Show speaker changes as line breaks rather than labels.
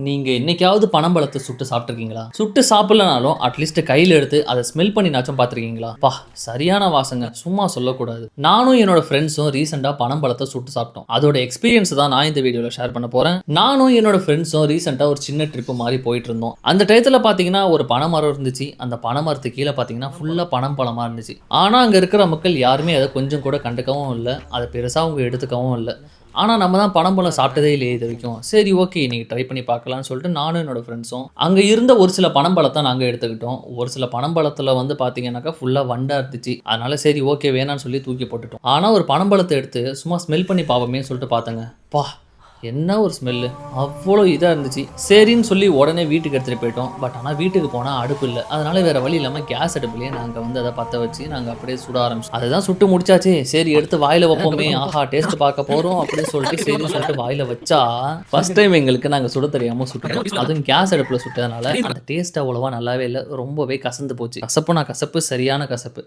நீங்க என்னைக்காவது பனம்பழத்த சுட்டு சாப்பிட்டுருக்கீங்களா? சுட்டு சாப்பிடலனாலும் அட்லீஸ்ட் கையில எடுத்து அத ஸ்மெல் பண்ணினாச்சும் பார்த்துருக்கீங்களா? சரியான வாசங்க. சும்மா சொல்லக்கூடாது. நானும் என்னோட ஃப்ரெண்ட்ஸும் ரீசெண்டா பனம்பழத்த சுட்டு சாப்பிட்டோம். அதோட எக்ஸ்பீரியன்ஸ் தான் நான் இந்த வீடியோல ஷேர் பண்ண போறேன். நானும் என்னோட ஃப்ரெண்ட்ஸும் ரீசெண்டா ஒரு சின்ன ட்ரிப் மாரி போயிட்டு இருந்தோம். அந்த டயத்துல பார்த்தீங்கன்னா ஒரு பனமரம் இருந்துச்சு. அந்த பனமரத்துக்கு கீழ பார்த்தீங்கன்னா ஃபுல்லா பனம்பழமா இருந்துச்சு. ஆனா அங்க இருக்கிற மக்கள் யாருமே அத கொஞ்சம் கூட கண்டுக்கவும் இல்ல. அத பெருசா அவங்க எடுத்துக்கவும் இல்ல. ஆனால் நம்ம தான் பனம்பழம் சாப்பிட்டதே இல்லையே இது வரைக்கும். சரி ஓகே இன்னைக்கு ட்ரை பண்ணி பார்க்கலாம்னு சொல்லிட்டு நானும் என்னோட ஃப்ரெண்ட்ஸும் அங்கே இருந்த ஒரு சில பனம்பழத்தை நாங்கள் எடுத்துக்கிட்டோம். ஒரு சில பனம்பழத்தில் வந்து பார்த்தீங்கன்னாக்கா ஃபுல்லாக வண்டா இருந்துச்சு. அதனால சரி ஓகே வேணான்னு சொல்லி தூக்கி போட்டுட்டோம். ஆனால் ஒரு பனம்பழத்தை எடுத்து சும்மா ஸ்மெல் பண்ணி பார்ப்போமே சொல்லிட்டு பார்த்தேங்க. என்ன ஒரு ஸ்மெல்லு, அவ்வளோ இதாக இருந்துச்சு. சரின்னு சொல்லி உடனே வீட்டுக்கு எடுத்துகிட்டு போயிட்டோம். பட் ஆனால் வீட்டுக்கு போனால் அடுப்பு இல்லை. அதனால வேறு வழி இல்லாமல் கேஸ் அடுப்புலேயே நாங்கள் வந்து அதை பற்ற வச்சு நாங்கள் அப்படியே சுட ஆரம்பிச்சோம். அதுதான் சுட்டு முடிச்சாச்சு. சரி எடுத்து வாயில் வைப்போமே, ஆஹா டேஸ்ட் பார்க்க போகிறோம் அப்படின்னு சொல்லிட்டு சரின்னு சொல்லிட்டு வாயில் வச்சா ஃபர்ஸ்ட் டைம் எங்களுக்கு நாங்கள் சுட தெரியாமல் சுட்டுட்டோம். அதுவும் கேஸ் அடுப்பில் சுட்டதுனால அந்த டேஸ்ட் அவ்வளோவா நல்லாவே இல்லை. ரொம்பவே கசந்து போச்சு. கசப்புனா கசப்பு, சரியான கசப்பு.